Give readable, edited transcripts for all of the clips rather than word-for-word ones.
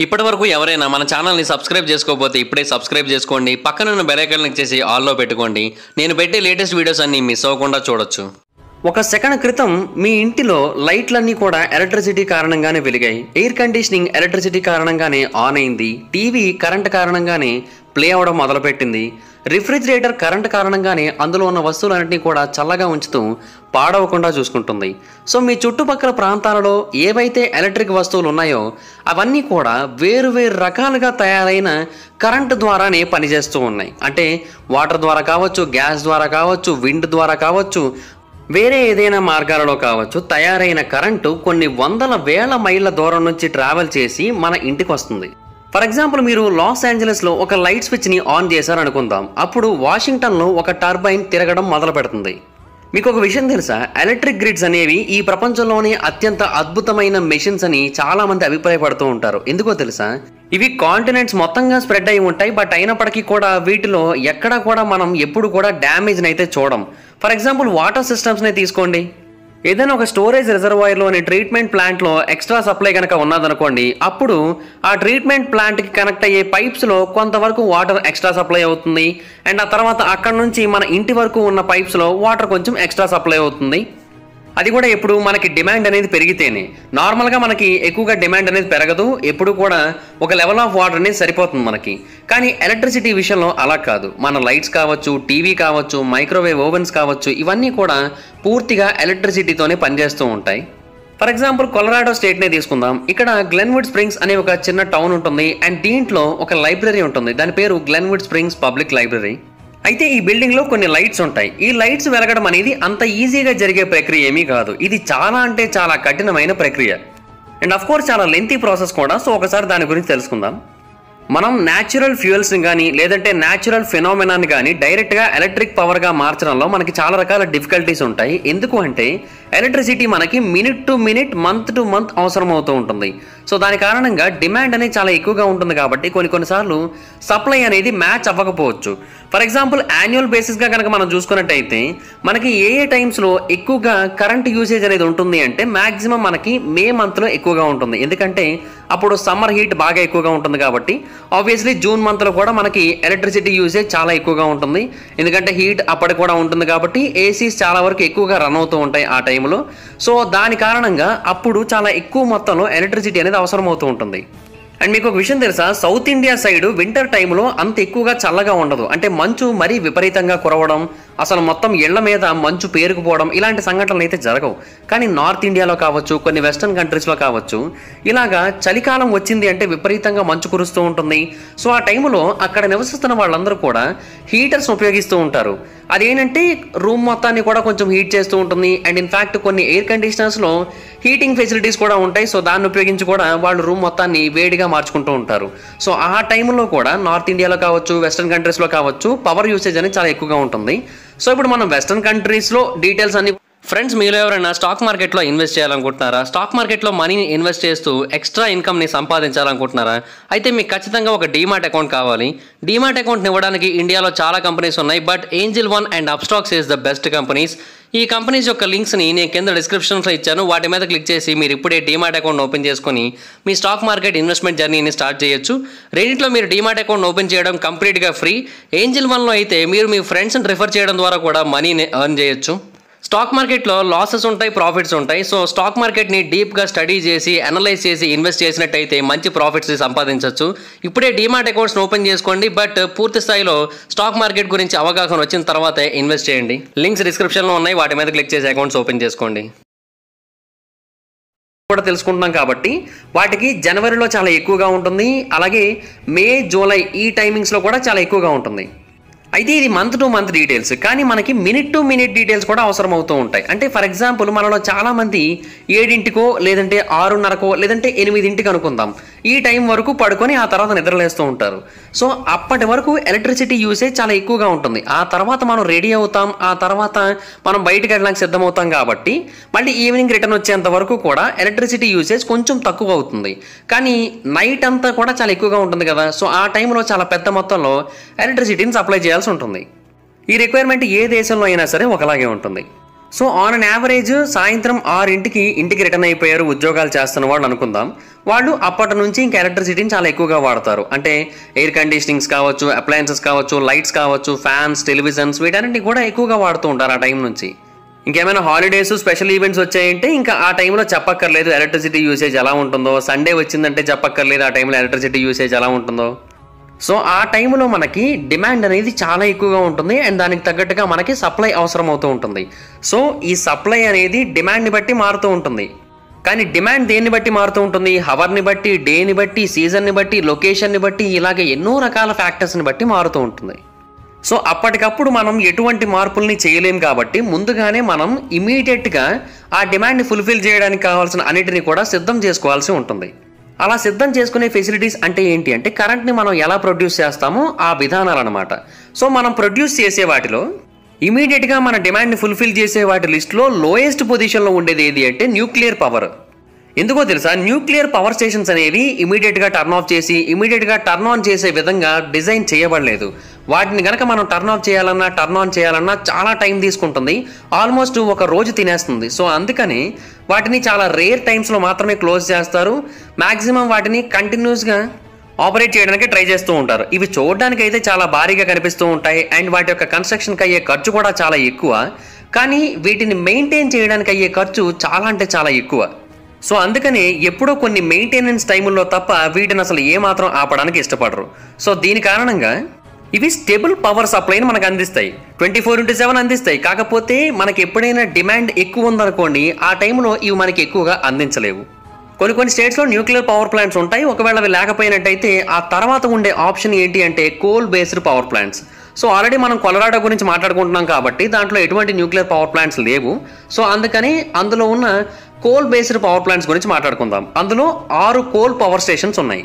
ఇప్పటివరకు ఎవరైనా మన ఛానల్ని సబ్స్క్రైబ్ చేసుకోకపోతే ఇప్పుడే సబ్స్క్రైబ్ చేసుకోండి. పక్కన ఉన్న బెల్ ఐకాన్ క్లిక్ చేసి ఆల్లో పెట్టుకోండి. నేను పెట్టే లేటెస్ట్ వీడియోస్ అన్ని మిస్ అవ్వకుండా చూడొచ్చు. ఒక సెకండ్ క్రితం మీ ఇంటిలో లైట్లన్నీ కూడా ఎలక్ట్రిసిటీ కారణంగానే వెలిగాయి. ఎయిర్ కండిషనింగ్ ఎలక్ట్రిసిటీ కారణంగానే ఆన్ అయింది. టీవీ కరెంట్ కారణంగానే ప్లే అవడం మొదలుపెట్టింది. రిఫ్రిజిరేటర్ కరెంట్ కారణంగానే అందులో ఉన్న వస్తువులన్నింటినీ కూడా చల్లగా ఉంచుతూ పాడవకుండా చూసుకుంటుంది. సో మీ చుట్టుపక్కల ప్రాంతాలలో ఏవైతే ఎలక్ట్రిక్ వస్తువులు ఉన్నాయో అవన్నీ కూడా వేరు వేరు రకాలుగా తయారైన కరెంటు ద్వారానే పనిచేస్తూ ఉన్నాయి. అంటే వాటర్ ద్వారా కావచ్చు, గ్యాస్ ద్వారా కావచ్చు, విండ్ ద్వారా కావచ్చు, వేరే ఏదైనా మార్గాలలో కావచ్చు తయారైన కరెంటు కొన్ని వందల వేల మైళ్ళ దూరం నుంచి ట్రావెల్ చేసి మన ఇంటికి వస్తుంది. ఫర్ ఎగ్జాంపుల్, మీరు లాస్ ఏంజలస్లో ఒక లైట్ స్విచ్ని ఆన్ చేశారనుకుందాం. అప్పుడు వాషింగ్టన్లో ఒక టర్బైన్ తిరగడం మొదలు పెడుతుంది. మీకు ఒక విషయం తెలుసా? ఎలక్ట్రిక్ గ్రిడ్స్ అనేవి ఈ ప్రపంచంలోనే అత్యంత అద్భుతమైన మెషిన్స్ అని చాలా మంది అభిప్రాయపడుతూ ఉంటారు. ఎందుకో తెలుసా? ఇవి కాంటినెంట్స్ మొత్తంగా స్ప్రెడ్ అయి ఉంటాయి. బట్ అయినప్పటికీ కూడా వీటిలో ఎక్కడా కూడా మనం ఎప్పుడు కూడా డ్యామేజ్ని అయితే చూడం. ఫర్ ఎగ్జాంపుల్, వాటర్ సిస్టమ్స్నే తీసుకోండి. ఏదైనా ఒక స్టోరేజ్ రిజర్వాయర్లోని ట్రీట్మెంట్ ప్లాంట్లో ఎక్స్ట్రా సప్లై కనుక ఉన్నదనుకోండి, అప్పుడు ఆ ట్రీట్మెంట్ ప్లాంట్కి కనెక్ట్ అయ్యే పైప్స్లో కొంతవరకు వాటర్ ఎక్స్ట్రా సప్లై అవుతుంది. అండ్ ఆ తర్వాత అక్కడ నుంచి మన ఇంటి వరకు ఉన్న పైప్స్లో వాటర్ కొంచెం ఎక్స్ట్రా సప్లై అవుతుంది. అది కూడా ఎప్పుడు మనకి డిమాండ్ అనేది పెరిగితేనే. నార్మల్గా మనకి ఎక్కువగా డిమాండ్ అనేది పెరగదు. ఎప్పుడు కూడా ఒక లెవెల్ ఆఫ్ వాటర్ అనేది సరిపోతుంది మనకి. కానీ ఎలక్ట్రిసిటీ విషయంలో అలా కాదు. మన లైట్స్ కావచ్చు, టీవీ కావచ్చు, మైక్రోవేవ్ ఓవెన్స్ కావచ్చు, ఇవన్నీ కూడా పూర్తిగా ఎలక్ట్రిసిటీతోనే పనిచేస్తూ ఉంటాయి. ఫర్ ఎగ్జాంపుల్, కొలరాడో స్టేట్నే తీసుకుందాం. ఇక్కడ గ్లెన్వుడ్ స్ప్రింగ్స్ అనే ఒక చిన్న టౌన్ ఉంటుంది. అండ్ దీంట్లో ఒక లైబ్రరీ ఉంటుంది. దాని పేరు గ్లెన్వుడ్ స్ప్రింగ్స్ పబ్లిక్ లైబ్రరీ. అయితే ఈ బిల్డింగ్లో కొన్ని లైట్స్ ఉంటాయి. ఈ లైట్స్ వెలగడం అనేది అంత ఈజీగా జరిగే ప్రక్రియ ఏమీ కాదు. ఇది చాలా అంటే చాలా కఠినమైన ప్రక్రియ. అండ్ అఫ్ కోర్స్ చాలా లెంతీ ప్రాసెస్ కూడా. సో ఒకసారి దాని గురించి తెలుసుకుందాం. మనం న్యాచురల్ ఫ్యూయల్స్ని కానీ లేదంటే న్యాచురల్ ఫినామినాన్ని కానీ డైరెక్ట్గా ఎలక్ట్రిక్ పవర్గా మార్చడంలో మనకి చాలా రకాల డిఫికల్టీస్ ఉంటాయి. ఎందుకు అంటే ఎలక్ట్రిసిటీ మనకి minute to minute, month to month అవసరం అవుతూ ఉంటుంది. సో దాని కారణంగా డిమాండ్ అనేది చాలా ఎక్కువగా ఉంటుంది. కాబట్టి కొన్నిసార్లు సప్లై అనేది మ్యాచ్ అవ్వకపోవచ్చు. ఫర్ ఎగ్జాంపుల్, యాన్యువల్ బేసిస్గా కనుక మనం చూసుకున్నట్టయితే మనకి ఏ టైమ్స్లో ఎక్కువగా కరెంట్ యూసేజ్ అనేది ఉంటుంది అంటే మ్యాక్సిమం మనకి మే మంత్లో ఎక్కువగా ఉంటుంది. ఎందుకంటే అప్పుడు సమ్మర్ హీట్ బాగా ఎక్కువగా ఉంటుంది. కాబట్టి ఆబ్వియస్లీ జూన్ మంత్లో కూడా మనకి ఎలక్ట్రిసిటీ యూసేజ్ చాలా ఎక్కువగా ఉంటుంది. ఎందుకంటే హీట్ అప్పటికి కూడా ఉంటుంది. కాబట్టి ఏసీస్ చాలా వరకు ఎక్కువగా రన్ అవుతూ ఉంటాయి ఆ టైంలో. సో దాని కారణంగా అప్పుడు చాలా ఎక్కువ మొత్తంలో ఎలక్ట్రిసిటీ అనేది అవసరం అవుతూ ఉంటుంది. అండ్ మీకు ఒక విషయం తెలుసా? సౌత్ ఇండియా సైడ్ వింటర్ టైంలో అంత ఎక్కువగా చల్లగా ఉండదు. అంటే మంచు మరీ విపరీతంగా కురవడం, అసలు మొత్తం ఇళ్ల మీద మంచు పేరుకుపోవడం, ఇలాంటి సంఘటనలు అయితే జరగవు. కానీ నార్త్ ఇండియాలో కావచ్చు, కొన్ని వెస్టర్న్ కంట్రీస్లో కావచ్చు, ఇలాగా చలికాలం వచ్చింది అంటే విపరీతంగా మంచు కురుస్తూ ఉంటుంది. సో ఆ టైంలో అక్కడ నివసిస్తున్న వాళ్ళందరూ కూడా హీటర్స్ ఉపయోగిస్తూ ఉంటారు. అదేంటంటే రూమ్ మొత్తాన్ని కూడా కొంచెం హీట్ చేస్తూ ఉంటుంది. అండ్ ఇన్ఫ్యాక్ట్ కొన్ని ఎయిర్ కండిషనర్స్లో హీటింగ్ ఫెసిలిటీస్ కూడా ఉంటాయి. సో దాన్ని ఉపయోగించి కూడా వాళ్ళు రూమ్ మొత్తాన్ని వేడిగా మార్చుకుంటూ ఉంటారు. సో ఆ టైంలో కూడా నార్త్ ఇండియాలో కావచ్చు, వెస్టర్న్ కంట్రీస్లో కావచ్చు, పవర్ యూసేజ్ అనేది చాలా ఎక్కువగా ఉంటుంది. సో ఇప్పుడు మనం వెస్టర్న్ కంట్రీస్లో డీటెయిల్స్ అన్ని ఫ్రెండ్స్, మీలో ఎవరైనా స్టాక్ మార్కెట్లో ఇన్వెస్ట్ చేయాలనుకుంటున్నారా? స్టాక్ మార్కెట్లో మనీని ఇన్వెస్ట్ చేస్తూ ఎక్స్ట్రా ఇన్కమ్ని సంపాదించాలనుకుంటున్నారా? అయితే మీకు ఖచ్చితంగా ఒక డీమాట్ అకౌంట్ కావాలి. డీమాట్ అకౌంట్ని ఇవ్వడానికి ఇండియాలో చాలా కంపెనీస్ ఉన్నాయి. But angel one and Upstox is the best companies. ఈ కంపెనీస్ యొక్క లింక్స్ని నేను కింద డిస్క్రిప్షన్లో ఇచ్చాను. వాటి మీద క్లిక్ చేసి మీరు ఇప్పుడే డీమాట్ అకౌంట్ ఓపెన్ చేసుకొని మీ స్టాక్ మార్కెట్ ఇన్వెస్ట్మెంట్ జర్నీని స్టార్ట్ చేయొచ్చు. రెండిట్లో మీరు డీమాట్ అకౌంట్ ఓపెన్ చేయడం కంప్లీట్గా ఫ్రీ. ఏంజిల్ వన్లో అయితే మీరు మీ ఫ్రెండ్స్ని రిఫర్ చేయడం ద్వారా కూడా మనీని ఎర్న్ చేయొచ్చు. స్టాక్ మార్కెట్లో లాసెస్ ఉంటాయి, ప్రాఫిట్స్ ఉంటాయి. సో స్టాక్ మార్కెట్ని డీప్గా స్టడీ చేసి, అనలైజ్ చేసి ఇన్వెస్ట్ చేసినట్టయితే మంచి ప్రాఫిట్స్ సంపాదించవచ్చు. ఇప్పుడే డీమాట్ అకౌంట్స్ని ఓపెన్ చేసుకోండి. బట్ పూర్తి స్థాయిలో స్టాక్ మార్కెట్ గురించి అవగాహన వచ్చిన తర్వాతే ఇన్వెస్ట్ చేయండి. లింక్స్ డిస్క్రిప్షన్లో ఉన్నాయి. వాటి మీద క్లిక్ చేసి అకౌంట్స్ ఓపెన్ చేసుకోండి. కూడా తెలుసుకుంటున్నాం కాబట్టి వాటికి జనవరిలో చాలా ఎక్కువగా ఉంటుంది. అలాగే మే, జూలై ఈ టైమింగ్స్లో కూడా చాలా ఎక్కువగా ఉంటుంది. అయితే ఇది మంత్ టు మంత్ డీటెయిల్స్. కానీ మనకి మినిట్ టు మినిట్ డీటెయిల్స్ కూడా అవసరం అవుతూ ఉంటాయి. అంటే ఫర్ ఎగ్జాంపుల్, మనలో చాలామంది 7 లేదంటే 6:30 లేదంటే 8 అనుకుందాం, ఈ టైం వరకు పడుకొని ఆ తర్వాత నిద్రలేస్తూ ఉంటారు. సో అప్పటి వరకు ఎలక్ట్రిసిటీ యూసేజ్ చాలా ఎక్కువగా ఉంటుంది. ఆ తర్వాత మనం రెడీ అవుతాం, ఆ తర్వాత మనం బయటకు వెళ్ళడానికి సిద్ధమవుతాం. కాబట్టి మళ్ళీ ఈవినింగ్ రిటర్న్ వచ్చేంత వరకు కూడా ఎలక్ట్రిసిటీ యూసేజ్ కొంచెం తక్కువ అవుతుంది. కానీ నైట్ అంతా కూడా చాలా ఎక్కువగా ఉంటుంది కదా. సో ఆ టైంలో చాలా పెద్ద మొత్తంలో ఎలక్ట్రిసిటీని సప్లై చేయాల్సి ఉంటుంది. ఈ రిక్వైర్మెంట్ ఏ దేశంలో అయినా సరే ఒకలాగే ఉంటుంది. సో ఆన్ అన్ యావరేజ్ సాయంత్రం 6 ఇంటికి రిటర్న్ అయిపోయారు ఉద్యోగాలు చేస్తున్న వాళ్ళు అనుకుందాం. వాళ్ళు అప్పటి నుంచి ఇంకా ఎలక్ట్రిసిటీని చాలా ఎక్కువగా వాడతారు. అంటే ఎయిర్ కండిషనింగ్స్ కావచ్చు, అప్లయన్సెస్ కావచ్చు, లైట్స్ కావచ్చు, ఫ్యాన్స్, టెలివిజన్స్ వీటన్నిటిని కూడా ఎక్కువగా వాడుతూ ఉంటారు ఆ టైం నుంచి. ఇంకేమైనా హాలిడేస్, స్పెషల్ ఈవెంట్స్ వచ్చాయంటే ఇంకా ఆ టైంలో చెప్పక్కర్లేదు ఎలక్ట్రిసిటీ యూసేజ్ ఎలా ఉంటుందో. సండే వచ్చిందంటే చెప్పక్కర్లేదు ఆ టైంలో ఎలక్ట్రిసిటీ యూసేజ్ ఎలా ఉంటుందో. సో ఆ టైంలో మనకి డిమాండ్ అనేది చాలా ఎక్కువగా ఉంటుంది అండ్ దానికి తగ్గట్టుగా మనకి సప్లై అవసరం అవుతూ ఉంటుంది. సో ఈ సప్లై అనేది డిమాండ్ని బట్టి మారుతూ ఉంటుంది. కానీ డిమాండ్ దేన్ని బట్టి మారుతూ ఉంటుంది? హవర్ని బట్టి, డేని బట్టి, సీజన్ని బట్టి, లొకేషన్ని బట్టి, ఇలాగే ఎన్నో రకాల ఫ్యాక్టర్స్ని బట్టి మారుతూ ఉంటుంది. సో అప్పటికప్పుడు మనం ఎటువంటి మార్పుల్ని చేయలేం కాబట్టి ముందుగానే మనం ఇమీడియట్గా ఆ డిమాండ్ని ఫుల్ఫిల్ చేయడానికి కావాల్సిన అన్నిటిని కూడా సిద్ధం చేసుకోవాల్సి ఉంటుంది. అలా సిద్ధం చేసుకునే ఫెసిలిటీస్ అంటే ఏంటి అంటే కరెంట్ని మనం ఎలా ప్రొడ్యూస్ చేస్తామో ఆ విధానాలు అనమాట. సో మనం ప్రొడ్యూస్ చేసే వాటిలో ఇమీడియట్గా మన డిమాండ్ని ఫుల్ఫిల్ చేసే వాటి లిస్ట్లో లోయెస్ట్ పొజిషన్లో ఉండేది ఏది అంటే న్యూక్లియర్ పవర్. ఎందుకో తెలుసా? న్యూక్లియర్ పవర్ స్టేషన్స్ అనేవి ఇమీడియట్గా టర్న్ ఆఫ్ చేసి ఇమీడియట్గా టర్న్ ఆన్ చేసే విధంగా డిజైన్ చేయబడలేదు. వాటిని కనుక మనం టర్న్ ఆఫ్ చేయాలన్నా టర్న్ ఆన్ చేయాలన్నా చాలా టైం తీసుకుంటుంది, ఆల్మోస్ట్ ఒక రోజు తినేస్తుంది. సో అందుకని వాటిని చాలా రేర్ టైమ్స్లో మాత్రమే క్లోజ్ చేస్తారు. మ్యాక్సిమం వాటిని కంటిన్యూస్గా ఆపరేట్ చేయడానికి ట్రై చేస్తూ ఉంటారు. ఇవి చూడడానికి అయితే చాలా భారీగా కనిపిస్తూ ఉంటాయి అండ్ వాటి యొక్క కన్స్ట్రక్షన్కి అయ్యే ఖర్చు కూడా చాలా ఎక్కువ. కానీ వీటిని మెయింటైన్ చేయడానికి అయ్యే ఖర్చు చాలా అంటే చాలా ఎక్కువ. సో అందుకని ఎప్పుడో కొన్ని మెయింటెనెన్స్ టైముల్లో తప్ప వీటిని అసలు ఏమాత్రం ఆపడానికి ఇష్టపడరు. సో దీని కారణంగా ఇవి స్టేబుల్ పవర్ సప్లైని మనకు అందిస్తాయి, 24/7 అందిస్తాయి. కాకపోతే మనకి ఎప్పుడైనా డిమాండ్ ఎక్కువ ఉందనుకోండి ఆ టైంలో ఇవి మనకి ఎక్కువగా అందించలేవు. కొన్ని స్టేట్స్లో న్యూక్లియర్ పవర్ ప్లాంట్స్ ఉంటాయి. ఒకవేళ అవి లేకపోయినట్టయితే ఆ తర్వాత ఉండే ఆప్షన్ ఏంటి అంటే coal based power plants. So already మనం కొలరాడో గురించి మాట్లాడుకుంటున్నాం కాబట్టి దాంట్లో ఎటువంటి న్యూక్లియర్ పవర్ ప్లాంట్స్ లేవు. సో అందుకని అందులో ఉన్న కోల్ బేస్డ్ పవర్ ప్లాంట్స్ గురించి మాట్లాడుకుందాం. అందులో 6 కోల్ పవర్ స్టేషన్స్ ఉన్నాయి.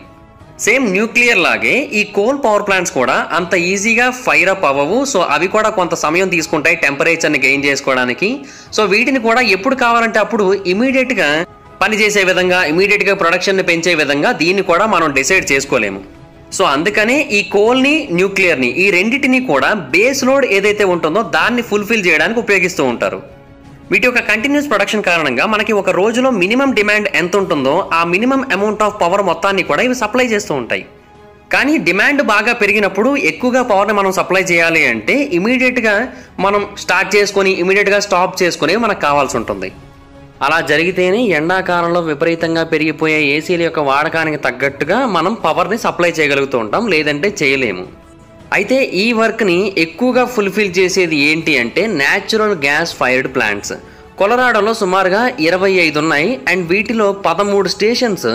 సేమ్ న్యూక్లియర్ లాగే ఈ కోల్ పవర్ ప్లాంట్స్ కూడా అంత ఈజీగా ఫైర్ అప్ అవ్వవు. సో అవి కూడా కొంత సమయం తీసుకుంటాయి టెంపరేచర్ని గెయిన్ చేసుకోవడానికి. సో వీటిని కూడా ఎప్పుడు కావాలంటే అప్పుడు ఇమీడియట్గా పనిచేసే విధంగా, ఇమీడియట్గా ప్రొడక్షన్ని పెంచే విధంగా దీన్ని కూడా మనం డిసైడ్ చేసుకోలేము. సో అందుకనే ఈ కోల్ని, న్యూక్లియర్ని ఈ రెండింటిని కూడా బేస్ లోడ్ ఏదైతే ఉంటుందో దాన్ని ఫుల్ఫిల్ చేయడానికి ఉపయోగిస్తూ ఉంటారు. వీటి యొక్క కంటిన్యూస్ ప్రొడక్షన్ కారణంగా మనకి ఒక రోజులో మినిమం డిమాండ్ ఎంత ఉంటుందో ఆ మినిమం అమౌంట్ ఆఫ్ పవర్ మొత్తాన్ని కూడా ఇవి సప్లై చేస్తూ ఉంటాయి. కానీ డిమాండ్ బాగా పెరిగినప్పుడు ఎక్కువగా పవర్ని మనం సప్లై చేయాలి అంటే ఇమీడియట్గా మనం స్టార్ట్ చేసుకొని ఇమీడియట్గా స్టాప్ చేసుకుని మనకు కావాల్సి ఉంటుంది. అలా జరిగితేనే ఎండాకాలంలో విపరీతంగా పెరిగిపోయే ఏసీల యొక్క వాడకానికి తగ్గట్టుగా మనం పవర్ని సప్లై చేయగలుగుతూ ఉంటాం, లేదంటే చేయలేము. అయితే ఈ వర్క్ని ఎక్కువగా ఫుల్ఫిల్ చేసేది ఏంటి అంటే న్యాచురల్ గ్యాస్ ఫైర్డ్ ప్లాంట్స్. కొలరాడోలో సుమారుగా 25 ఉన్నాయి అండ్ వీటిలో 13 స్టేషన్స్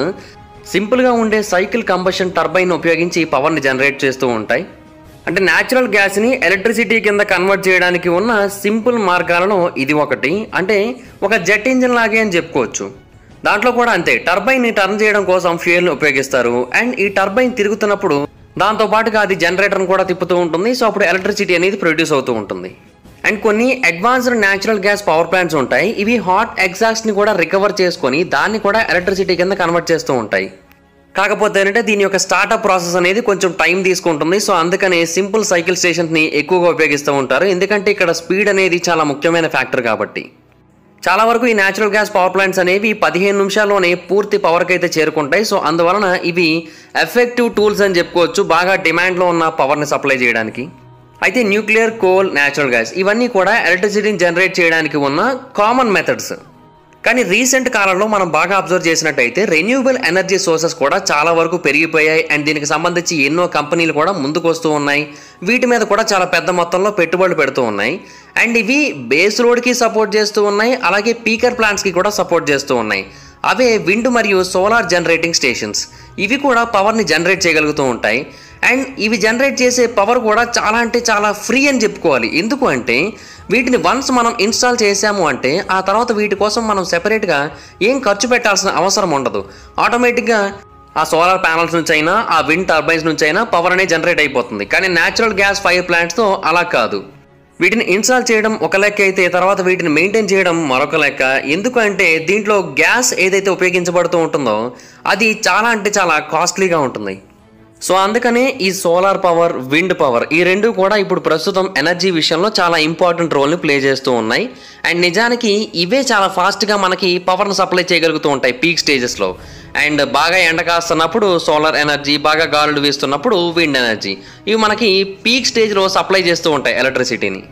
సింపుల్గా ఉండే సైకిల్ కంబషన్ టర్బైన్ ఉపయోగించి పవర్ని జనరేట్ చేస్తూ ఉంటాయి. అంటే న్యాచురల్ గ్యాస్ని ఎలక్ట్రిసిటీ కింద కన్వర్ట్ చేయడానికి ఉన్న సింపుల్ మార్గాలలో ఇది ఒకటి. అంటే ఒక జెట్ ఇంజిన్ లాగే అని చెప్పుకోవచ్చు. దాంట్లో కూడా అంతే, టర్బైన్ని టర్న్ చేయడం కోసం ఫ్యూయల్ని ఉపయోగిస్తారు అండ్ ఈ టర్బైన్ తిరుగుతున్నప్పుడు దాంతో పాటుగా అది జనరేటర్ని కూడా తిప్పుతూ ఉంటుంది. సో అప్పుడు ఎలక్ట్రిసిటీ అనేది ప్రొడ్యూస్ అవుతూ ఉంటుంది. అండ్ కొన్ని advanced natural gas power plants ఉంటాయి. ఇవి హాట్ ఎగ్జాస్ట్ని కూడా రికవర్ చేసుకొని దాన్ని కూడా ఎలక్ట్రిసిటీ కింద కన్వర్ట్ చేస్తూ ఉంటాయి. కాకపోతే ఏంటంటే దీని యొక్క స్టార్ట్అప్ ప్రాసెస్ అనేది కొంచెం టైం తీసుకుంటుంది. సో అందుకని సింపుల్ సైకిల్ స్టేషన్స్ని ఎక్కువగా ఉపయోగిస్తూ ఉంటారు, ఎందుకంటే ఇక్కడ స్పీడ్ అనేది చాలా ముఖ్యమైన ఫ్యాక్టర్ కాబట్టి. చాలా వరకు ఈ న్యాచురల్ గ్యాస్ పవర్ ప్లాంట్స్ అనేవి 15 నిమిషాల్లోనే పూర్తి పవర్కి అయితే చేరుకుంటాయి. సో అందువలన ఇవి ఎఫెక్టివ్ టూల్స్ అని చెప్పుకోవచ్చు బాగా డిమాండ్లో ఉన్న పవర్ని సప్లై చేయడానికి. అయితే న్యూక్లియర్, కోల్, న్యాచురల్ గ్యాస్ ఇవన్నీ కూడా ఎలక్ట్రిసిటీని జనరేట్ చేయడానికి ఉన్న కామన్ మెథడ్స్. కానీ రీసెంట్ కాలంలో మనం బాగా అబ్జర్వ్ చేసినట్టయితే రెన్యూవబుల్ ఎనర్జీ సోర్సెస్ కూడా చాలా వరకు పెరిగిపోయాయి అండ్ దీనికి సంబంధించి ఎన్నో కంపెనీలు కూడా ముందుకు వస్తూ ఉన్నాయి. వీటి మీద కూడా చాలా పెద్ద మొత్తంలో పెట్టుబడులు పెడుతూ ఉన్నాయి అండ్ ఇవి బేస్ లోడ్కి సపోర్ట్ చేస్తూ ఉన్నాయి, అలాగే పీకర్ ప్లాంట్స్కి కూడా సపోర్ట్ చేస్తూ ఉన్నాయి. అవే విండ్ మరియు సోలార్ జనరేటింగ్ స్టేషన్స్. ఇవి కూడా పవర్ని జనరేట్ చేయగలుగుతూ ఉంటాయి అండ్ ఇవి జనరేట్ చేసే పవర్ కూడా చాలా అంటే చాలా ఫ్రీ అని చెప్పుకోవాలి. ఎందుకు అంటే వీటిని వన్స్ మనం ఇన్స్టాల్ చేసాము అంటే ఆ తర్వాత వీటి కోసం మనం సెపరేట్గా ఏం ఖర్చు పెట్టాల్సిన అవసరం ఉండదు. ఆటోమేటిక్గా ఆ సోలార్ ప్యానల్స్ నుంచి అయినా ఆ విండ్ టర్బైన్స్ నుంచి అయినా పవర్ అనేది జనరేట్ అయిపోతుంది. కానీ న్యాచురల్ గ్యాస్ ఫైర్ ప్లాంట్స్తో అలా కాదు. వీటిని ఇన్స్టాల్ చేయడం ఒక లెక్క అయితే తర్వాత వీటిని మెయింటైన్ చేయడం మరొక లెక్క. ఎందుకు అంటే దీంట్లో గ్యాస్ ఏదైతే ఉపయోగించబడుతూ ఉంటుందో అది చాలా అంటే చాలా కాస్ట్లీగా ఉంటుంది. సో అందుకనే ఈ సోలార్ పవర్, విండ్ పవర్ ఈ రెండు కూడా ఇప్పుడు ప్రస్తుతం ఎనర్జీ విషయంలో చాలా ఇంపార్టెంట్ రోల్ని ప్లే చేస్తూ ఉన్నాయి. అండ్ నిజానికి ఇవే చాలా ఫాస్ట్గా మనకి పవర్ను సప్లై చేయగలుగుతూ ఉంటాయి పీక్ స్టేజెస్లో. అండ్ బాగా ఎండ కాస్తున్నప్పుడు సోలార్ ఎనర్జీ, బాగా గాలులు వీస్తున్నప్పుడు విండ్ ఎనర్జీ, ఇవి మనకి పీక్ స్టేజ్లో సప్లై చేస్తూ ఉంటాయి ఎలక్ట్రిసిటీని.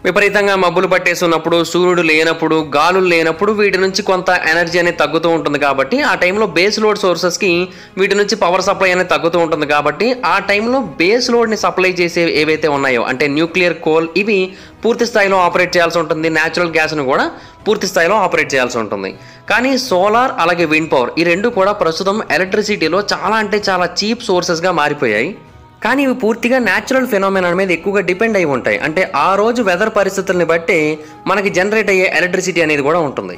విపరీతంగా మబ్బులు పట్టేస్తున్నప్పుడు, సూర్యుడు లేనప్పుడు, గాలులు లేనప్పుడు వీటి నుంచి కొంత ఎనర్జీ అనేది తగ్గుతూ ఉంటుంది. కాబట్టి ఆ టైంలో బేస్ లోడ్ సోర్సెస్కి వీటి నుంచి పవర్ సప్లై అనేది తగ్గుతూ ఉంటుంది. కాబట్టి ఆ టైంలో బేస్ లోడ్ని సప్లై చేసే ఏవైతే ఉన్నాయో అంటే న్యూక్లియర్, కోల్, ఇవి పూర్తి స్థాయిలో ఆపరేట్ చేయాల్సి ఉంటుంది. న్యాచురల్ గ్యాస్ను కూడా పూర్తి స్థాయిలో ఆపరేట్ చేయాల్సి ఉంటుంది. కానీ సోలార్ అలాగే విండ్ పవర్ ఈ రెండు కూడా ప్రస్తుతం ఎలక్ట్రిసిటీలో చాలా అంటే చాలా చీప్ సోర్సెస్గా మారిపోయాయి. కానీ ఇవి పూర్తిగా న్యాచురల్ ఫెనోమెనా మీద ఎక్కువగా డిపెండ్ అయి ఉంటాయి. అంటే ఆ రోజు వెదర్ పరిస్థితుల్ని బట్టి మనకి జనరేట్ అయ్యే ఎలక్ట్రిసిటీ అనేది కూడా ఉంటుంది.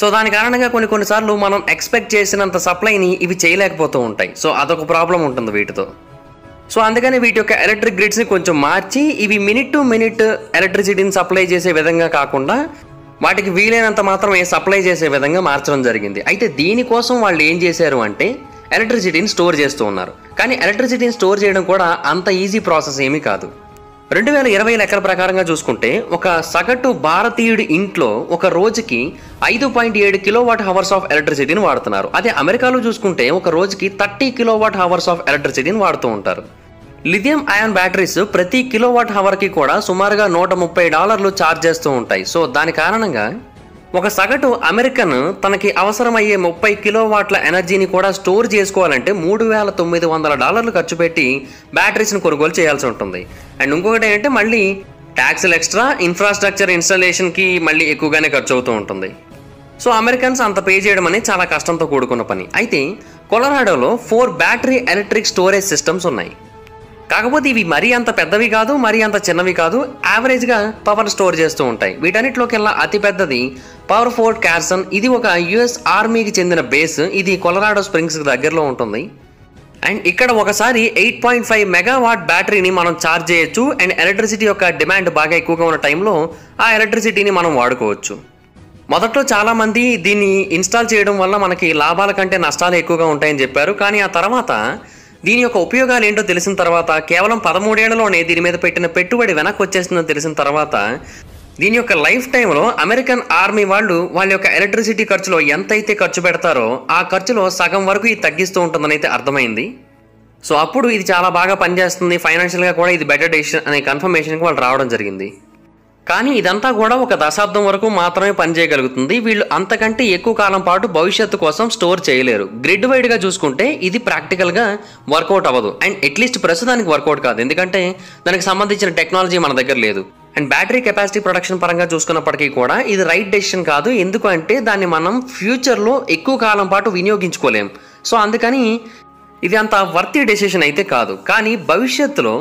సో దాని కారణంగా కొన్నిసార్లు మనం ఎక్స్పెక్ట్ చేసినంత సప్లైని ఇవి చేయలేకపోతూ ఉంటాయి. సో అదొక ప్రాబ్లం ఉంటుంది వీటితో. సో అందుకని వీటి యొక్క ఎలక్ట్రిక్ గ్రిడ్స్ని కొంచెం మార్చి ఇవి మినిట్ టు మినిట్ ఎలక్ట్రిసిటీని సప్లై చేసే విధంగా కాకుండా వాటికి వీలైనంత మాత్రమే సప్లై చేసే విధంగా మార్చడం జరిగింది. అయితే దీనికోసం వాళ్ళు ఏం చేశారు అంటే ఎలక్ట్రిసిటీని స్టోర్ చేస్తూ ఉన్నారు. కానీ ఎలక్ట్రిసిటీని స్టోర్ చేయడం కూడా అంత ఈజీ ప్రాసెస్ ఏమీ కాదు. 2020 లెక్కల ప్రకారంగా చూసుకుంటే ఒక సగటు భారతీయుడి ఇంట్లో ఒక రోజుకి 5.7 కిలోవాట్ హవర్స్ ఆఫ్ ఎలక్ట్రిసిటీని వాడుతున్నారు. అదే అమెరికాలో చూసుకుంటే ఒక రోజుకి 30 కిలోవాట్ హవర్స్ ఆఫ్ ఎలక్ట్రిసిటీని వాడుతూ ఉంటారు. లిథియం అయాన్ బ్యాటరీస్ ప్రతి కిలోవాట్ హవర్కి కూడా సుమారుగా $130 ఛార్జ్ చేస్తూ ఉంటాయి. సో దాని కారణంగా ఒక సగటు అమెరికన్ తనకి అవసరమయ్యే 30 కిలోవాట్ల ఎనర్జీని కూడా స్టోర్ చేసుకోవాలంటే $3,900 ఖర్చు పెట్టి బ్యాటరీస్ని కొనుగోలు చేయాల్సి ఉంటుంది. అండ్ ఇంకొకటి ఏంటంటే మళ్ళీ ట్యాక్స్లు ఎక్స్ట్రా, ఇన్ఫ్రాస్ట్రక్చర్ ఇన్స్టాలేషన్కి మళ్ళీ ఎక్కువగానే ఖర్చు అవుతూ ఉంటుంది. సో అమెరికన్స్ అంత పే చేయడం అనేది చాలా కష్టంతో కూడుకున్న పని. అయితే కొలరాడోలో 4 బ్యాటరీ ఎలక్ట్రిక్ స్టోరేజ్ సిస్టమ్స్ ఉన్నాయి. కాకపోతే ఇవి మరీ అంత పెద్దవి కాదు, మరీ అంత చిన్నవి కాదు, యావరేజ్గా పవర్ స్టోర్ చేస్తూ ఉంటాయి. వీటన్నిటిలోకెల్లా అతిపెద్దది పవర్ ఫోర్ట్ క్యార్సన్. ఇది ఒక యుఎస్ ఆర్మీకి చెందిన బేస్. ఇది కొలరాడో స్ప్రింగ్స్కి దగ్గరలో ఉంటుంది. అండ్ ఇక్కడ ఒకసారి 8.5 మెగావాట్ బ్యాటరీని మనం ఛార్జ్ చేయొచ్చు. అండ్ ఎలక్ట్రిసిటీ యొక్క డిమాండ్ బాగా ఎక్కువగా ఉన్న టైంలో ఆ ఎలక్ట్రిసిటీని మనం వాడుకోవచ్చు. మొదట్లో చాలామంది దీన్ని ఇన్స్టాల్ చేయడం వల్ల మనకి లాభాల కంటే నష్టాలు ఎక్కువగా ఉంటాయని చెప్పారు. కానీ ఆ తర్వాత దీని యొక్క ఉపయోగాలు ఏంటో తెలిసిన తర్వాత, కేవలం 13 ఏళ్లలోనే దీని మీద పెట్టిన పెట్టుబడి వెనక్కి వచ్చేస్తుందని తెలిసిన తర్వాత, దీని యొక్క లైఫ్ టైంలో అమెరికన్ ఆర్మీ వాళ్ళు వాళ్ళ యొక్క ఎలక్ట్రిసిటీ ఖర్చులో ఎంతైతే ఖర్చు పెడతారో ఆ ఖర్చులో సగం వరకు ఇది తగ్గిస్తూ ఉంటుందని అయితే అర్థమైంది. సో అప్పుడు ఇది చాలా బాగా పనిచేస్తుంది, ఫైనాన్షియల్గా కూడా ఇది బెటర్ డెసిషన్ అనే కన్ఫర్మేషన్కి వాళ్ళు రావడం జరిగింది. కానీ ఇదంతా కూడా ఒక దశాబ్దం వరకు మాత్రమే పనిచేయగలుగుతుంది. వీళ్ళు అంతకంటే ఎక్కువ కాలం పాటు భవిష్యత్తు కోసం స్టోర్ చేయలేరు. గ్రిడ్ వైడ్గా చూసుకుంటే ఇది ప్రాక్టికల్గా వర్కౌట్ అవ్వదు. అండ్ అట్లీస్ట్ ప్రస్తుతానికి వర్కౌట్ కాదు, ఎందుకంటే దానికి సంబంధించిన టెక్నాలజీ మన దగ్గర లేదు. అండ్ బ్యాటరీ కెపాసిటీ ప్రొడక్షన్ పరంగా చూసుకున్నప్పటికీ కూడా ఇది రైట్ డెసిషన్ కాదు. ఎందుకు అంటే దాన్ని మనం ఫ్యూచర్లో ఎక్కువ కాలం పాటు వినియోగించుకోలేం. సో అందుకని ఇది అంత వర్తీ డెసిషన్ అయితే కాదు. కానీ భవిష్యత్తులో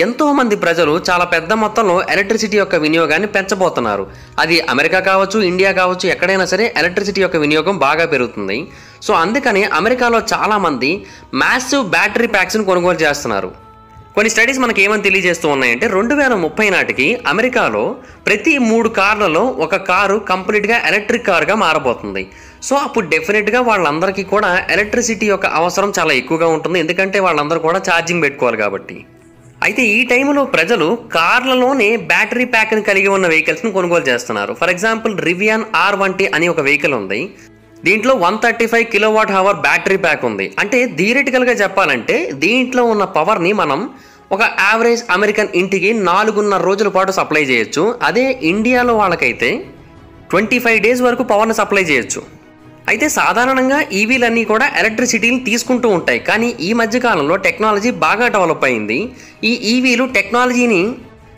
ఎంతోమంది ప్రజలు చాలా పెద్ద మొత్తంలో ఎలక్ట్రిసిటీ యొక్క వినియోగాన్ని పెంచబోతున్నారు. అది అమెరికా కావచ్చు, ఇండియా కావచ్చు, ఎక్కడైనా సరే ఎలక్ట్రిసిటీ యొక్క వినియోగం బాగా పెరుగుతుంది. సో అందుకని అమెరికాలో చాలామంది మ్యాసివ్ బ్యాటరీ ప్యాక్స్ని కొనుగోలు చేస్తున్నారు. కొన్ని స్టడీస్ మనకి ఏమని తెలియజేస్తూ ఉన్నాయంటే 2030 నాటికి అమెరికాలో ప్రతి 3 కార్లలో ఒక కారు కంప్లీట్గా ఎలక్ట్రిక్ కారుగా మారబోతుంది. సో అప్పుడు డెఫినెట్గా వాళ్ళందరికీ కూడా ఎలక్ట్రిసిటీ యొక్క అవసరం చాలా ఎక్కువగా ఉంటుంది, ఎందుకంటే వాళ్ళందరూ కూడా ఛార్జింగ్ పెట్టుకోవాలి కాబట్టి. అయితే ఈ టైంలో ప్రజలు కార్లలోనే బ్యాటరీ ప్యాక్ని కలిగి ఉన్న వెహికల్స్ని కొనుగోలు చేస్తున్నారు. ఫర్ ఎగ్జాంపుల్ రివియాన్ R1T అని ఒక వెహికల్ ఉంది. దీంట్లో 135 కిలోవాట్ అవర్ బ్యాటరీ ప్యాక్ ఉంది. అంటే థియరిటికల్గా చెప్పాలంటే దీంట్లో ఉన్న పవర్ని మనం ఒక యావరేజ్ అమెరికన్ ఇంటికి 4.5 రోజుల పాటు సప్లై చేయొచ్చు. అదే ఇండియాలో వాళ్ళకైతే 25 డేస్ వరకు పవర్ని సప్లై చేయొచ్చు. అయితే సాధారణంగా ఈవీలన్నీ కూడా ఎలక్ట్రిసిటీని తీసుకుంటూ ఉంటాయి. కానీ ఈ మధ్యకాలంలో టెక్నాలజీ బాగా డెవలప్ అయింది. ఈ ఈవీలు టెక్నాలజీని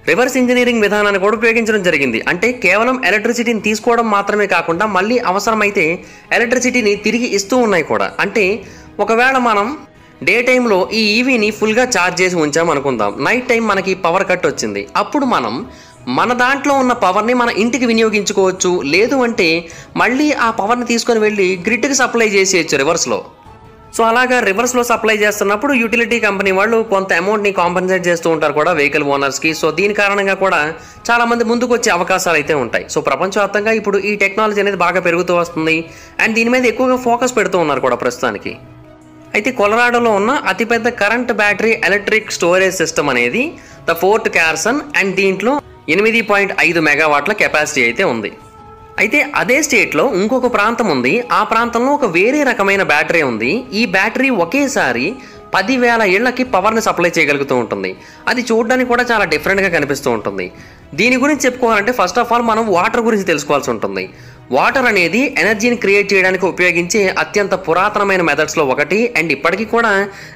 రివర్స్ ఇంజనీరింగ్ విధానాన్ని కూడా ఉపయోగించడం జరిగింది. అంటే కేవలం ఎలక్ట్రిసిటీని తీసుకోవడం మాత్రమే కాకుండా మళ్ళీ అవసరమైతే ఎలక్ట్రిసిటీని తిరిగి ఇస్తూ ఉన్నాయి కూడా. అంటే ఒకవేళ మనం డే టైంలో ఈ ఈవీని ఫుల్గా ఛార్జ్ చేసి ఉంచామనుకుందాం, నైట్ టైం మనకి పవర్ కట్ వచ్చింది, అప్పుడు మనం మన దాంట్లో ఉన్న పవర్ని మన ఇంటికి వినియోగించుకోవచ్చు. లేదు అంటే మళ్ళీ ఆ పవర్ని తీసుకొని వెళ్ళి గ్రిడ్కి సప్లై చేసేయచ్చు రివర్స్లో. సో అలాగా రివర్స్లో సప్లై చేస్తున్నప్పుడు యూటిలిటీ కంపెనీ వాళ్ళు కొంత అమౌంట్ని కాంపెన్సేట్ చేస్తూ ఉంటారు కూడా వెహికల్ ఓనర్స్కి. సో దీని కారణంగా కూడా చాలామంది ముందుకు వచ్చే అవకాశాలు అయితే ఉంటాయి. సో ప్రపంచవ్యాప్తంగా ఇప్పుడు ఈ టెక్నాలజీ అనేది బాగా పెరుగుతూ వస్తుంది. అండ్ దీని మీద ఎక్కువగా ఫోకస్ పెడుతూ ఉన్నారు కూడా ప్రస్తుతానికి. అయితే కొలరాడోలో ఉన్న అతిపెద్ద current battery electric storage system అనేది ద ఫోర్ట్ క్యార్సన్ అండ్ దీంట్లో 8.5 మెగావాట్ల కెపాసిటీ అయితే ఉంది. అయితే అదే స్టేట్లో ఇంకొక ప్రాంతం ఉంది. ఆ ప్రాంతంలో ఒక వేరే రకమైన బ్యాటరీ ఉంది. ఈ బ్యాటరీ ఒకేసారి 10,000 ఇళ్లకి పవర్ని సప్లై చేయగలుగుతూ ఉంటుంది. అది చూడడానికి కూడా చాలా డిఫరెంట్గా కనిపిస్తూ ఉంటుంది. దీని గురించి చెప్పుకోవాలంటే ఫస్ట్ ఆఫ్ ఆల్ మనం వాటర్ గురించి తెలుసుకోవాల్సి ఉంటుంది. వాటర్ అనేది ఎనర్జీని క్రియేట్ చేయడానికి ఉపయోగించే అత్యంత పురాతనమైన మెథడ్స్లో ఒకటి. అండ్ ఇప్పటికీ కూడా